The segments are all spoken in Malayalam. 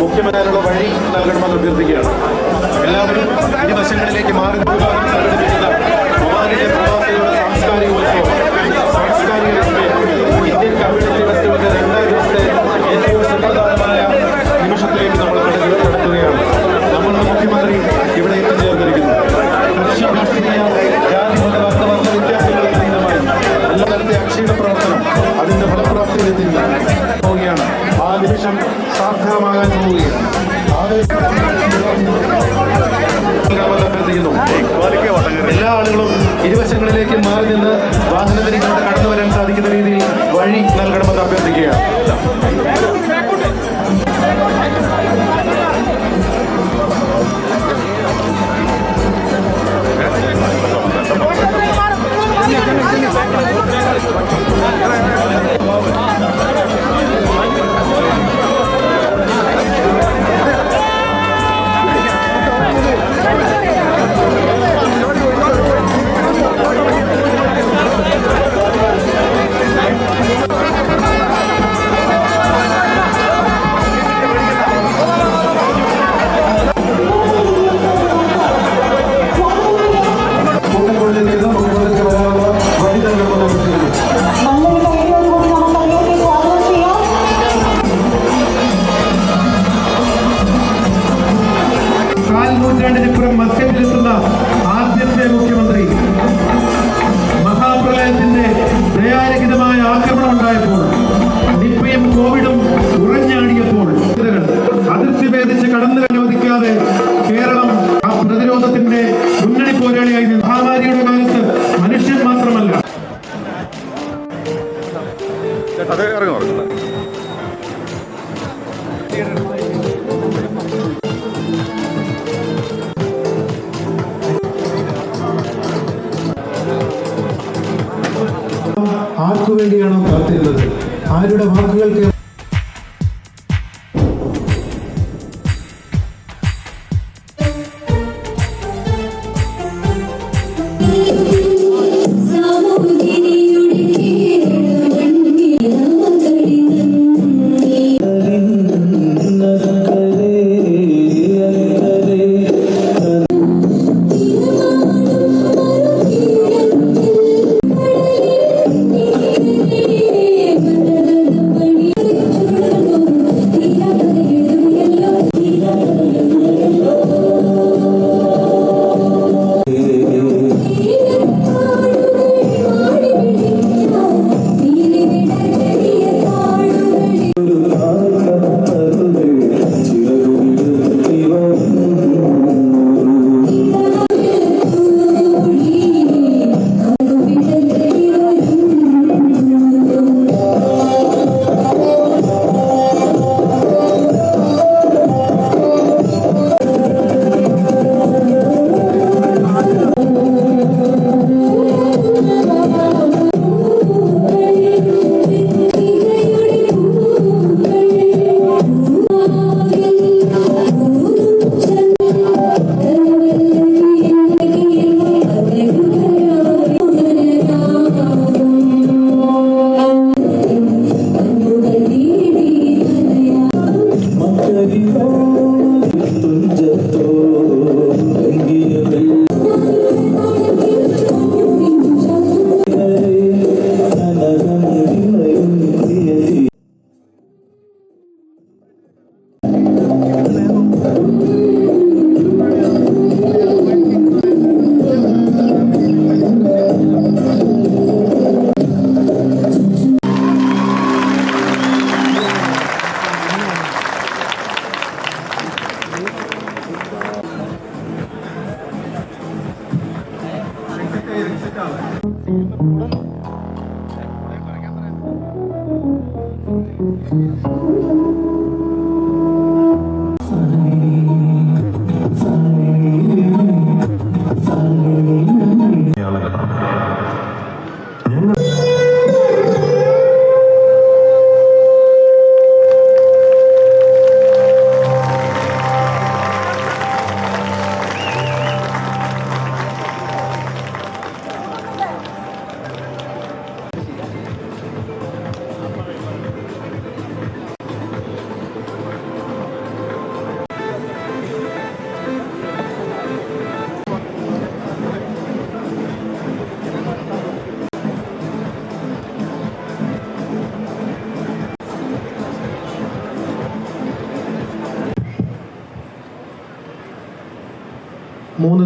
മുഖ്യമന്ത്രിയുടെ വഴി നൽകണമെന്ന് അഭ്യർത്ഥിക്കുകയാണ്. എല്ലാവരും ഇരുവശങ്ങളിലേക്ക് മാറി സംഘടിപ്പിക്കുന്ന ഒമാനിലെ പ്രവാസികളുടെ സാംസ്കാരിക ഉത്സവം ഇന്ത്യൻ കമ്മ്യൂണിറ്റി ഫെസ്റ്റിവലിന്റെ 2 ദിവസത്തെ ഏറ്റവും സുപ്രധാനമായ നിമിഷത്തിലേക്ക് നമ്മൾ കടക്കുകയാണ്. നമ്മളുടെ മുഖ്യമന്ത്രി ഇവിടെ എത്തിച്ചേർന്നിരിക്കുന്നു. കൃഷി, രാഷ്ട്രീയ, ജാതി, മത, വർണ്ണ വ്യത്യാസങ്ങൾക്ക് അതീതമായി എല്ലാ തരത്തെ അക്ഷീണ പ്രവർത്തനം അതിന്റെ ഫലപ്രാപ്തിയിലെത്തി പോവുകയാണ്. ആ നിമിഷം സാധ്യമാകാൻ പോവുകയാണ്. എല്ലാ ആളുകളും ഇരുവശങ്ങളിലേക്ക് മാറി നിന്ന് വാഹനത്തിലൂടെ കടന്നു വരാൻ സാധിക്കുന്ന രീതിയിൽ വഴി നൽകണമെന്ന് അഭ്യർത്ഥിക്കുകയാണ്. നൂറ്റാണ്ടിനിപ്പുറം മസ്കറ്റിലെത്തുന്ന ആദ്യത്തെ മുഖ്യമന്ത്രി. മഹാപ്രളയത്തിന്റെ ദയാരഹിതമായ ആക്രമണം ഉണ്ടായപ്പോൾ, നിപ്പയും കോവിഡും ഉറഞ്ഞാടിയപ്പോൾ അതിർത്തി ഭേദിച്ച് കടന്നു അനുവദിക്കാതെ കേരളം ആ പ്രതിരോധത്തിന്റെ മുന്നണി പോരാളിയായി. മഹാമാരിയുടെ കാലത്ത് മനുഷ്യൻ മാത്രമല്ല ആർക്കു വേണ്ടിയാണോ കാത്തിരുന്നത്, ആരുടെ വാക്കുകൾക്ക് 3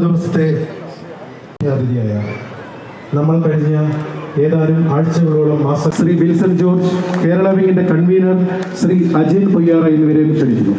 ദിവസത്തെ അതിഥിയായ നമ്മൾ കഴിഞ്ഞ ഏതാനും ആഴ്ചകളോളം ശ്രീ വിൽസൺ ജോർജ്, കേരള വിങ്ങിന്റെ കൺവീനർ ശ്രീ അജിൻ പൊയ്യാറ എന്നിവരെ ക്ഷണിക്കുന്നു.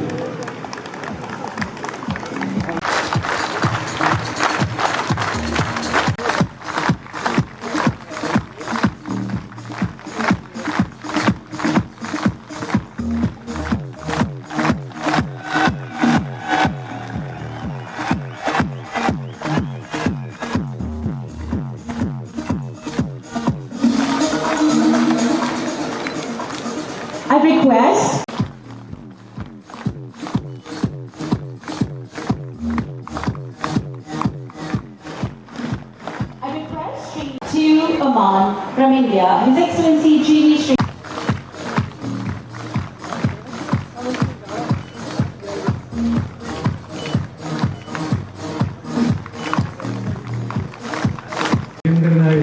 I request Shri to Oman from India, His Excellency G.V. Shri.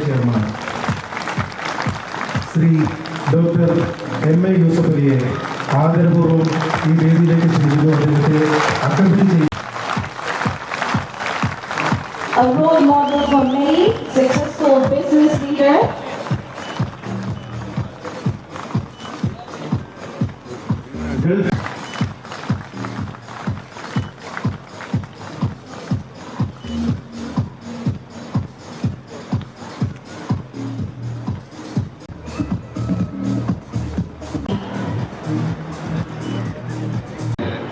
Chairman Shri doctor M.A. Yusuf അലിയെ ആദരപൂർവ്വം ഈ വേദിയിലേക്ക് ക്ഷണിക്കുന്നു. അദ്ദേഹത്തെ അക്കംപനി ചെയ്യും. A role model for many, successful business leader.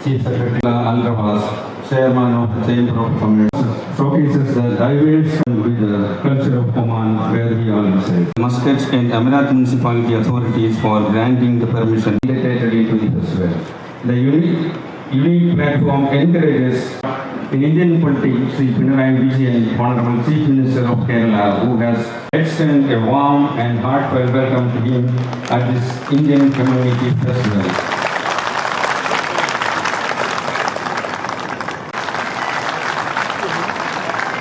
Chief Secretary Al-Rawaz, Chairman of the Chamber of Commerce, showcases the diverse and with the culture of Oman where we all reside. Muscat and Emirat municipality authorities for granting the permission related to the festival. The unique platform encourages in Indian politics Sri Pinarayi Vijayan, Honorable Chief Minister of Kerala, who has extended a warm and heartfelt welcome to him at this Indian Community Festival.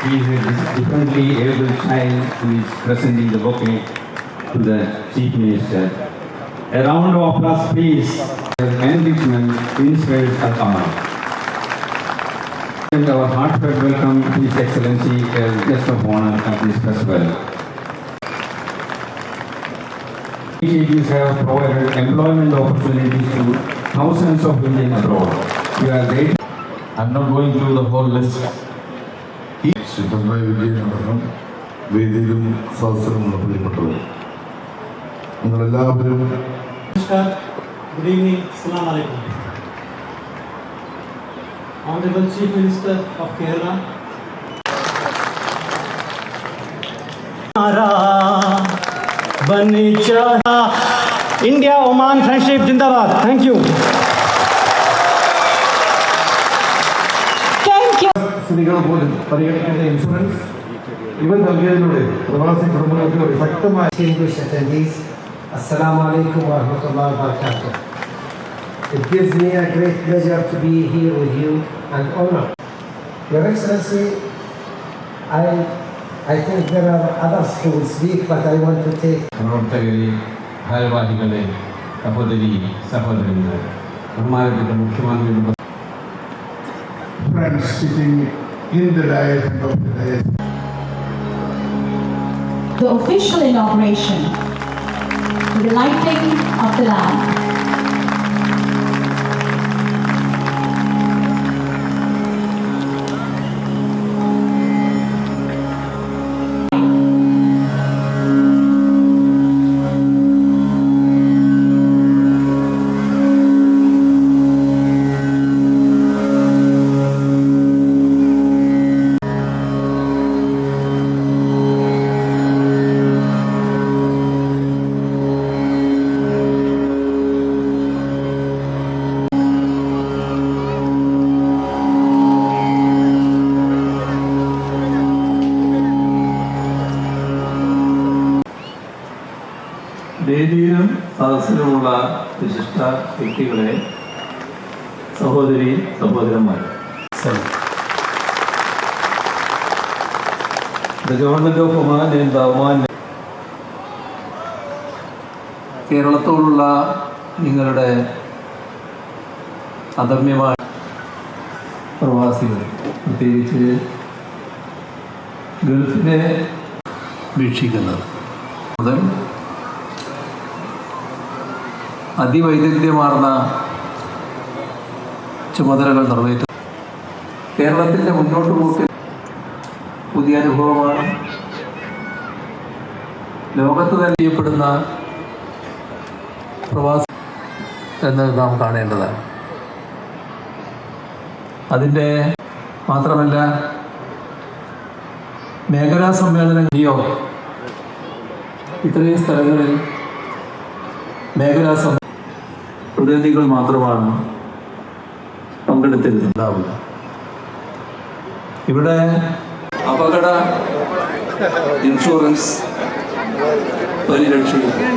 He is a differently able child who is presenting the bouquet to the Chief Minister. A round of applause, please. Enrichment inspires us all. And our heartfelt welcome to His Excellency as guest of honor at this festival. Initiatives have provided employment opportunities to thousands of Indians abroad. We are grateful. I'm not going through the whole list. Shri Pinarayi വിജയനടക്കം വേദിയിലും സദസ്സിലുമുള്ള പ്രിയപ്പെട്ടവർ, നിങ്ങളെല്ലാവരും Good evening, Assalamu alaikum. Honorable Chief Minister of Kerala. India Oman Friendship Jindabad. Thank you. സ്ത്രീകൾ പോലും പരിഗണിക്കുന്ന ഇൻഷുറൻസ് ഇവ നൽകിയതിലൂടെ പ്രവാസി കുടുംബങ്ങൾക്ക് ഒരു ശക്തമായ Distinguished attendees, Assalamu alaikum wa rahmatullahi wa barakatuh. It gives me a great pleasure to be here with you and honor. Your Excellency, I think there are others who will speak, but I want to take. പ്രവർത്തകരെ, ഭാരവാഹികളെ, സഹോദരി സഹോദരന്മാർ, ബഹുമാനപ്പെട്ട മുഖ്യമന്ത്രിയുടെ Friends sitting in the dais and of the dais. The official inauguration, the lighting of the lamp. വേദിയിലും സദസ്സിലുമുള്ള വിശിഷ്ട വ്യക്തികളെ, സഹോദരി സഹോദരന്മാർ, The Government of Oman and the Oman കേരളത്തോടുള്ള നിങ്ങളുടെ അദമ്യമായ പ്രവാസികൾ, പ്രത്യേകിച്ച് ഗൾഫിനെ വീക്ഷിക്കുന്നത് മുതൽ അതിവൈദഗ്ധ്യമാർന്ന ചുമതലകൾ നിറവേറ്റും. കേരളത്തിൻ്റെ മുന്നോട്ട് പോക്കിൽ പുതിയ അനുഭവമാണ്. ലോകത്ത് തന്നെ ചെയ്യപ്പെടുന്ന പ്രവാസി എന്നത് നാം കാണേണ്ടതാണ്. അതിൻ്റെ മാത്രമല്ല, മേഖലാ സമ്മേളനം ഇത്രയും സ്ഥലങ്ങളിൽ മേഖലാ പ്രതിനിധികൾ മാത്രമാണ് പങ്കെടുത്തിരുന്നുണ്ടാവുക. ഇവിടെ അപകട ഇൻഷുറൻസ് പരിരക്ഷയും